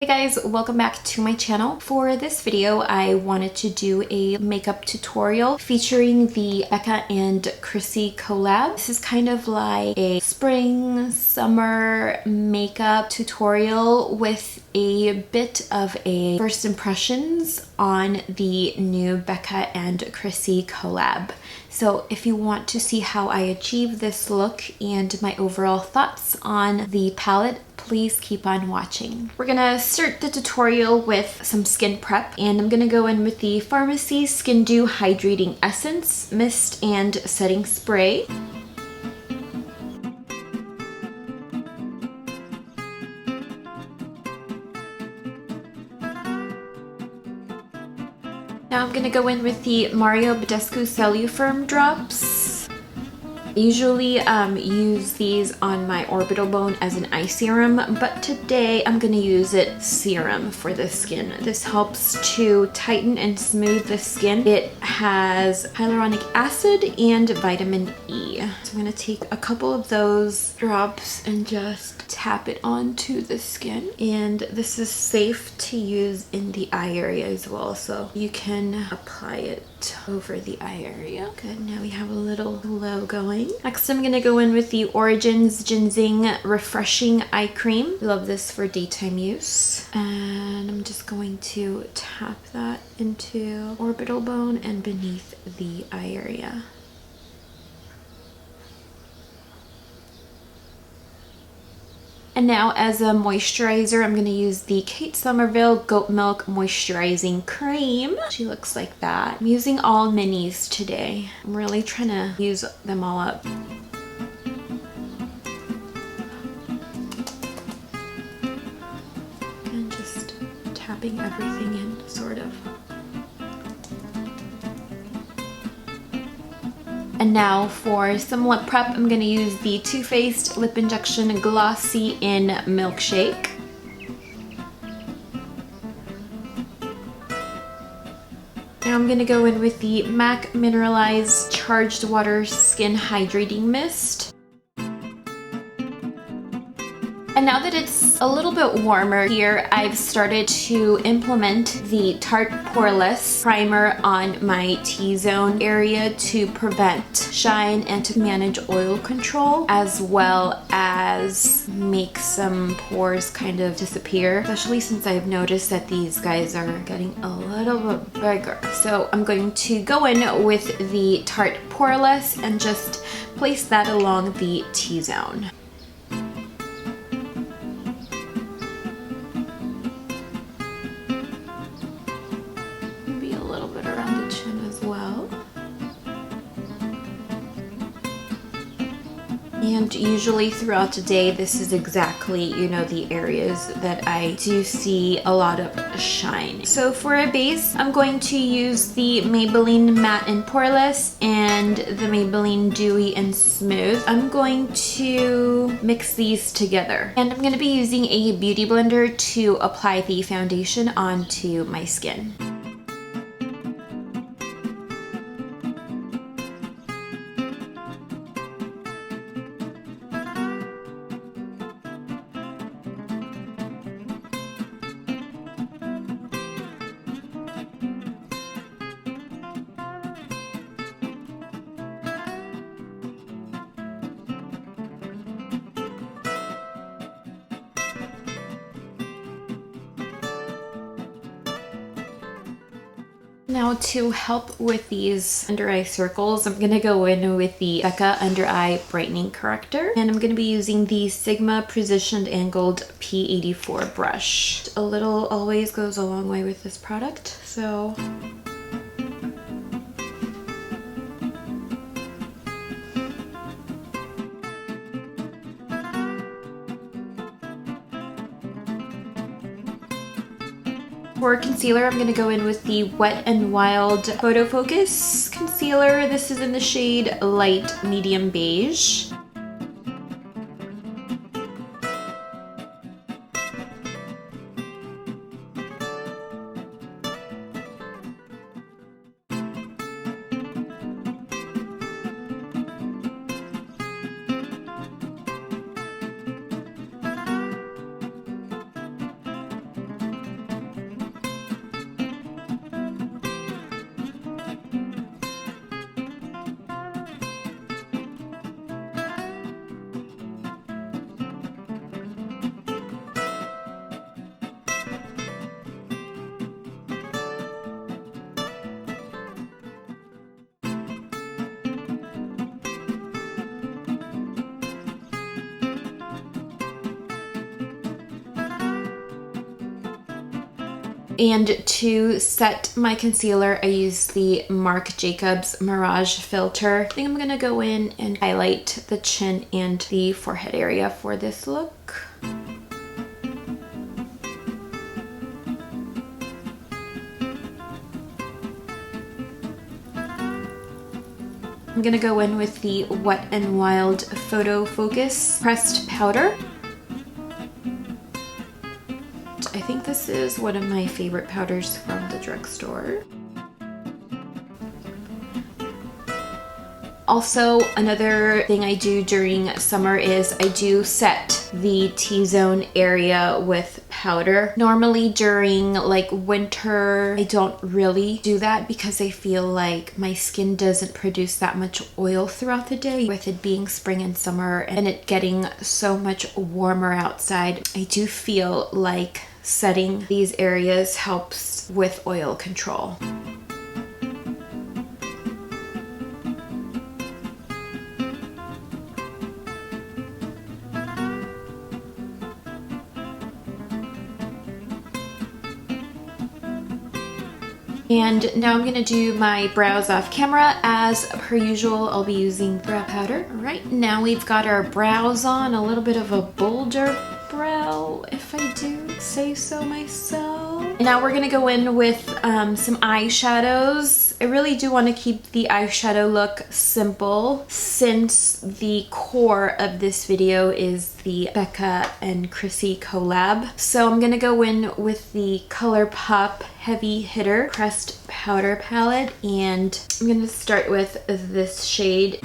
Hey guys, welcome back to my channel. For this video, I wanted to do a makeup tutorial featuring the Becca and Chrissy collab. This is kind of like a spring, summer makeup tutorial with a bit of a first impressions on the new Becca and Chrissy collab. So if you want to see how I achieve this look and my overall thoughts on the palette, please keep on watching. We're gonna start the tutorial with some skin prep, and I'm gonna go in with the Farmacy Skin Dew Hydrating Essence, Mist, and Setting Spray. Now I'm gonna go in with the Mario Badescu Cellufirm drops. I usually use these on my orbital bone as an eye serum, but today I'm going to use it serum for the skin. This helps to tighten and smooth the skin. It has hyaluronic acid and vitamin E. So I'm going to take a couple of those drops and just tap it onto the skin. And this is safe to use in the eye area as well, so you can apply it over the eye area. Good, now we have a little glow going. Next, I'm gonna go in with the Origins Ginseng Refreshing Eye Cream. Love this for daytime use. And I'm just going to tap that into orbital bone and beneath the eye area. And now as a moisturizer, I'm going to use the Kate Sommerville Goat Milk Moisturizing Cream. She looks like that. I'm using all minis today. I'm really trying to use them all up. And just tapping everything in, sort of. And now for some lip prep, I'm going to use the Too Faced Lip Injection Glossy in Milkshake. Now I'm going to go in with the MAC Mineralize Charged Water Skin Hydrating Mist. And now that it's a little bit warmer here, I've started to implement the Tarte Poreless primer on my T-zone area to prevent shine and to manage oil control, as well as make some pores kind of disappear, especially since I've noticed that these guys are getting a little bit bigger. So I'm going to go in with the Tarte Poreless and just place that along the T-zone. And usually throughout the day, this is exactly, you know, the areas that I do see a lot of shine. So for a base, I'm going to use the Maybelline Matte and Poreless and the Maybelline Dewy and Smooth. I'm going to mix these together. And I'm going to be using a beauty blender to apply the foundation onto my skin. Now to help with these under eye circles, I'm going to go in with the Becca Under Eye Brightening Corrector. And I'm going to be using the Sigma Precision Angled P84 brush. A little always goes a long way with this product, so... For concealer, I'm going to go in with the Wet n Wild Photofocus concealer. This is in the shade Light Medium Beige. And to set my concealer, I use the Marc Jacobs Mirage filter. I think I'm gonna go in and highlight the chin and the forehead area for this look. I'm gonna go in with the Wet n Wild Photofocus pressed powder. I think this is one of my favorite powders from the drugstore. Also, another thing I do during summer is I do set the T-zone area with powder. Normally during like winter, I don't really do that because I feel like my skin doesn't produce that much oil throughout the day. With it being spring and summer and it getting so much warmer outside, I do feel like setting these areas helps with oil control. And now I'm gonna do my brows off camera. As per usual, I'll be using brow powder. All right, now we've got our brows on, a little bit of a bolder brow, if I do say so myself. Now we're gonna go in with some eyeshadows. I really do want to keep the eyeshadow look simple since the core of this video is the Becca and Chrissy collab. So I'm gonna go in with the ColourPop Heavy Hitter Pressed Powder Palette, and I'm gonna start with this shade.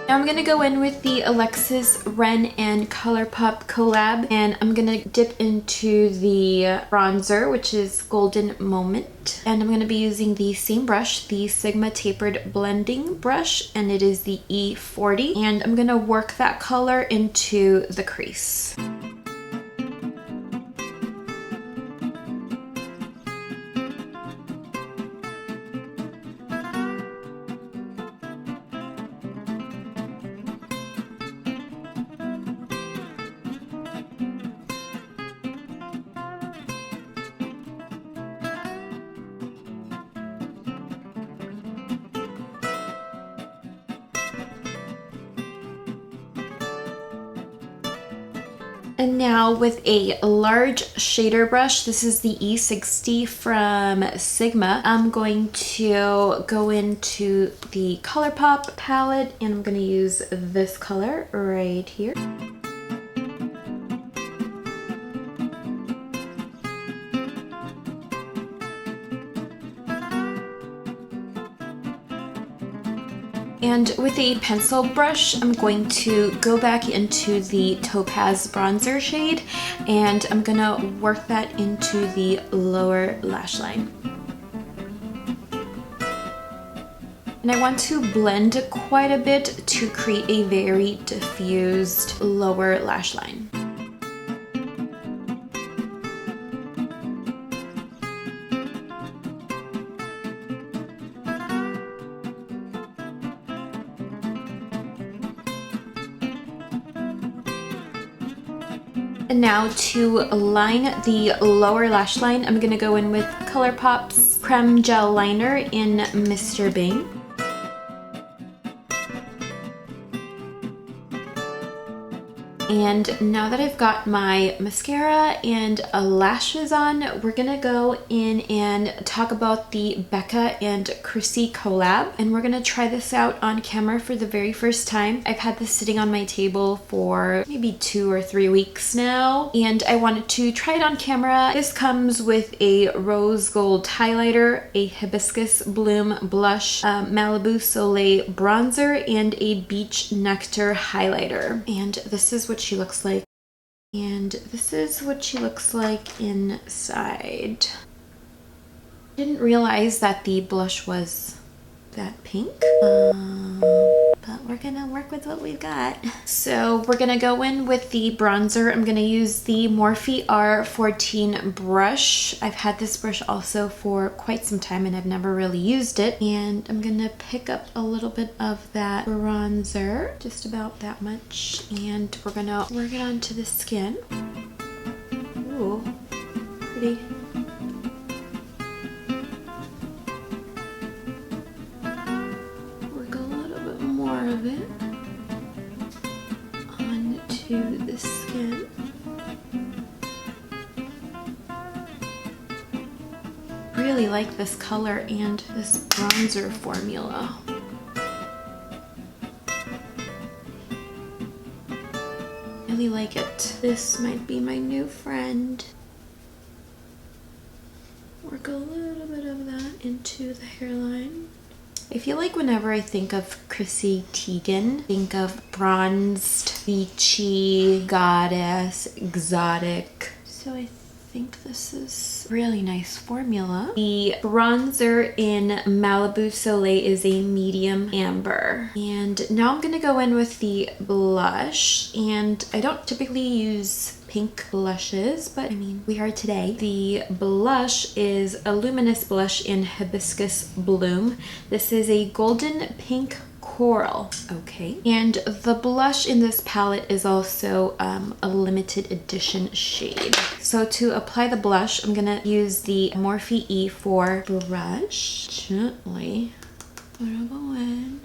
Now I'm gonna go in with the Alexis Ren and ColourPop collab, and I'm gonna dip into the bronzer, which is Golden Moment. And I'm gonna be using the same brush, the Sigma Tapered Blending Brush, and it is the E40. And I'm gonna work that color into the crease. And now with a large shader brush, this is the E60 from Sigma, I'm going to go into the ColourPop palette and I'm going to use this color right here. And with a pencil brush, I'm going to go back into the Topaz bronzer shade and I'm gonna work that into the lower lash line. And I want to blend quite a bit to create a very diffused lower lash line. And now to line the lower lash line, I'm gonna go in with ColourPop's Creme Gel Liner in Mr. Bing. And now that I've got my mascara and lashes on, we're gonna go in and talk about the Becca and Chrissy collab. And we're gonna try this out on camera for the very first time. I've had this sitting on my table for maybe 2 or 3 weeks now, and I wanted to try it on camera. This comes with a rose gold highlighter, a hibiscus bloom blush, Malibu Soleil bronzer, and a beach nectar highlighter. And this is what she looks like, and this is what she looks like inside. Didn't realize that the blush was that pink. But we're gonna work with what we've got. So we're gonna go in with the bronzer. I'm gonna use the Morphe R14 brush. I've had this brush also for quite some time and I've never really used it. And I'm gonna pick up a little bit of that bronzer, just about that much. And we're gonna work it onto the skin. Ooh, pretty. Of it onto the skin. Really like this color and this bronzer formula. Really like it. This might be my new friend. Work a little bit of that into the hairline. I feel like whenever I think of Chrissy Tiegen, think of bronzed, beachy, goddess, exotic. So I think this is a really nice formula. The bronzer in Malibu Soleil is a medium amber. And now I'm gonna go in with the blush. And I don't typically use pink blushes, but I mean, we are today. The blush is a luminous blush in Hibiscus Bloom. This is a golden pink coral. Okay. And the blush in this palette is also a limited edition shade. So to apply the blush, I'm gonna use the Morphe E4 brush. Gently put it in.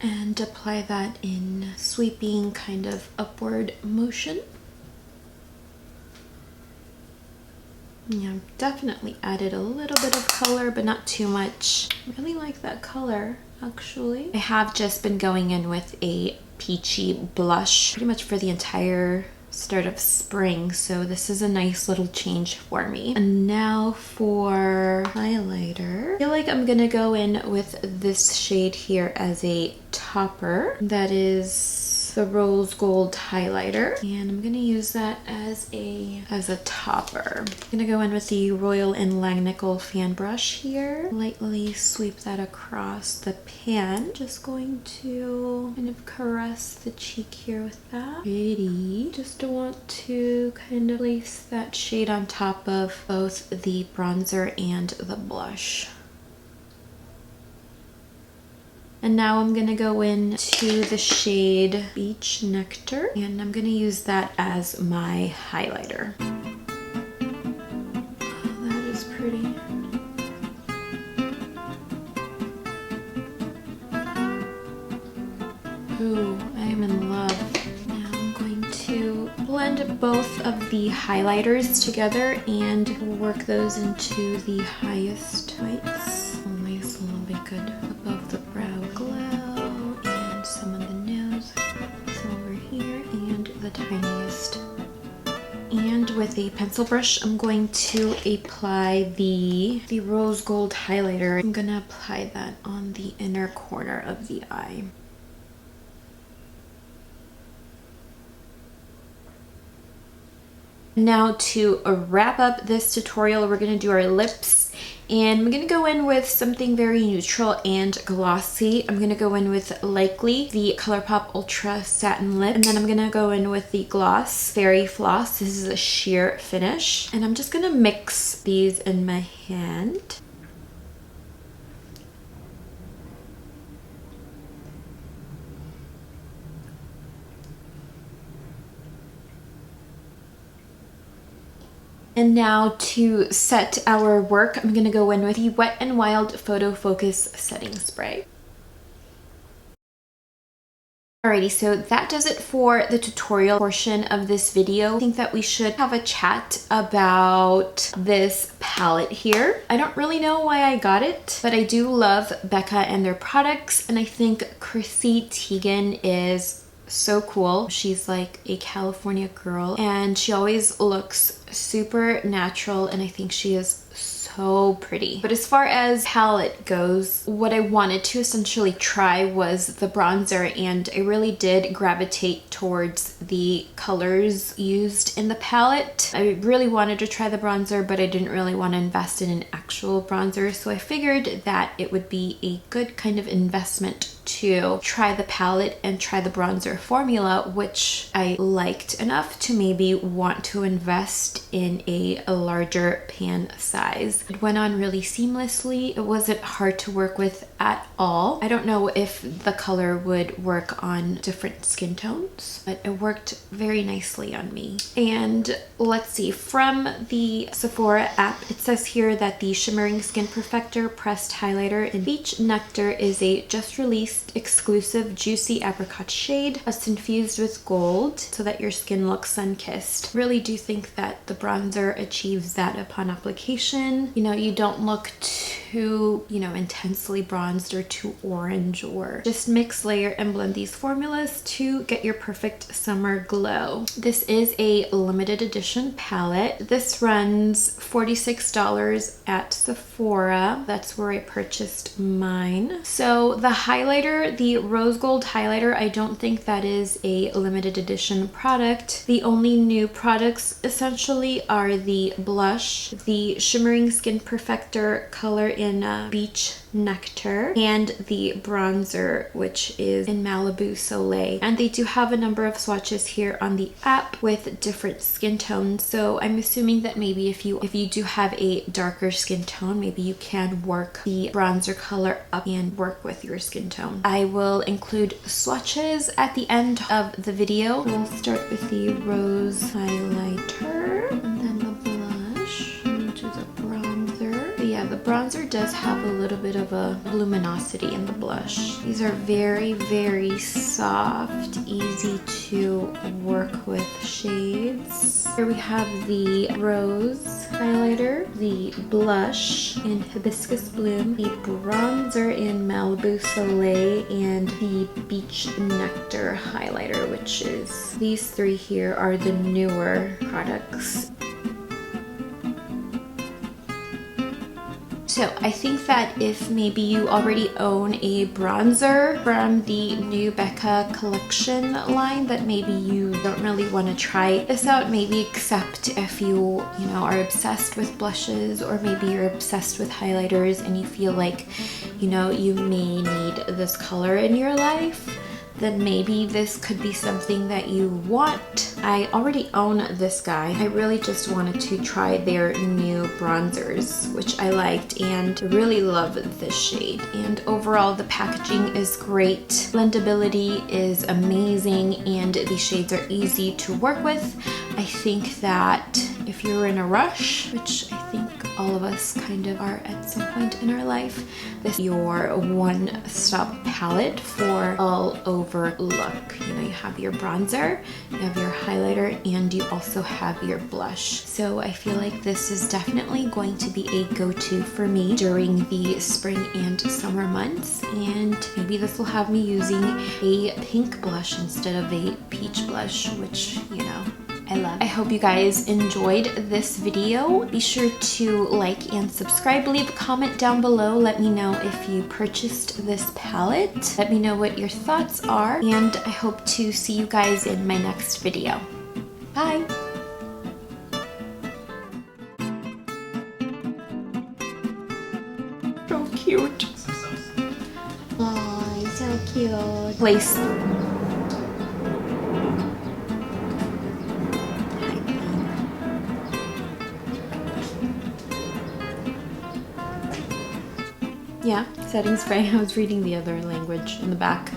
And apply that in sweeping kind of upward motion. Yeah, definitely added a little bit of color, but not too much. I really like that color, actually. I have just been going in with a peachy blush pretty much for the entire start of spring, so this is a nice little change for me. And now for highlighter, I feel like I'm gonna go in with this shade here as a topper. That is the rose gold highlighter, and I'm gonna use that as a topper. I'm gonna go in with the Royal and Langnickel fan brush here, lightly sweep that across the pan. Just going to kind of caress the cheek here with that. Pretty. Just want to kind of place that shade on top of both the bronzer and the blush. And now I'm gonna go into the shade Beach Nectar, and I'm gonna use that as my highlighter. Oh, that is pretty. Ooh, I am in love. Now I'm going to blend both of the highlighters together and work those into the highest heights. A nice little bit good above the brow glow, and some on the nose, some over here, and the tiniest. And with a pencil brush, I'm going to apply the rose gold highlighter. I'm gonna apply that on the inner corner of the eye. Now to wrap up this tutorial, we're gonna do our lips, and I'm gonna go in with something very neutral and glossy. I'm gonna go in with Likely, the ColourPop Ultra Satin Lip, and then I'm gonna go in with the Gloss Fairy Floss. This is a sheer finish, and I'm just gonna mix these in my hand. And now to set our work, I'm gonna go in with the Wet n Wild Photofocus Setting Spray. Alrighty, so that does it for the tutorial portion of this video. I think that we should have a chat about this palette here. I don't really know why I got it, but I do love Becca and their products, and I think Chrissy Tiegen is so cool. She's like a California girl, and she always looks super natural, and I think she is so so pretty. But as far as palette goes, what I wanted to essentially try was the bronzer, and I really did gravitate towards the colors used in the palette. I really wanted to try the bronzer, but I didn't really want to invest in an actual bronzer, so I figured that it would be a good kind of investment to try the palette and try the bronzer formula, which I liked enough to maybe want to invest in a larger pan size. It went on really seamlessly. It wasn't hard to work with at all. I don't know if the color would work on different skin tones, but it worked very nicely on me. And let's see, from the Sephora app, it says here that the Shimmering Skin Perfector Pressed Highlighter in Beach Nectar is a just released exclusive juicy apricot shade that's infused with gold so that your skin looks sun-kissed. Really do think that the bronzer achieves that upon application. You know, you don't look too, intensely bronzed or too orange, or just mix, layer, and blend these formulas to get your perfect summer glow. This is a limited edition palette. This runs $46 at Sephora. That's where I purchased mine. So the highlighter, the rose gold highlighter, I don't think that is a limited edition product. The only new products essentially are the blush, the Shimmering Skin Perfector color in Beach Nectar, and the bronzer, which is in Malibu Soleil. And they do have a number of swatches here on the app with different skin tones, so I'm assuming that maybe if you do have a darker skin tone, maybe you can work the bronzer color up and work with your skin tone. I will include swatches at the end of the video. We'll start with the rose highlighter, and then the blush, and do the bronzer. But yeah, the bronzer does have a little bit of a luminosity in the blush. These are very, very soft, easy to work with shades. Here we have the rose highlighter, the blush in Hibiscus Bloom, the bronzer in Malibu Soleil, and the Beach Nectar highlighter, which is, these three here are the newer products. So I think that if maybe you already own a bronzer from the new Becca collection line, that maybe you don't really want to try this out, maybe except if you are obsessed with blushes, or maybe you're obsessed with highlighters and you feel like, you may need this color in your life, then maybe this could be something that you want. I already own this guy. I really just wanted to try their new bronzers, which I liked, and really love this shade. And overall, the packaging is great. Blendability is amazing, and the shades are easy to work with. I think that if you're in a rush, which I think all of us kind of are at some point in our life, this is your one-stop palette for all over look. You have your bronzer, you have your highlighter, and you also have your blush. So I feel like this is definitely going to be a go-to for me during the spring and summer months, and maybe this will have me using a pink blush instead of a peach blush, which, I love. I hope you guys enjoyed this video. Be sure to like and subscribe. Leave a comment down below. Let me know if you purchased this palette. Let me know what your thoughts are, and I hope to see you guys in my next video. Bye! So cute. Oh, so cute. Place. Yeah, setting spray. I was reading the other language in the back.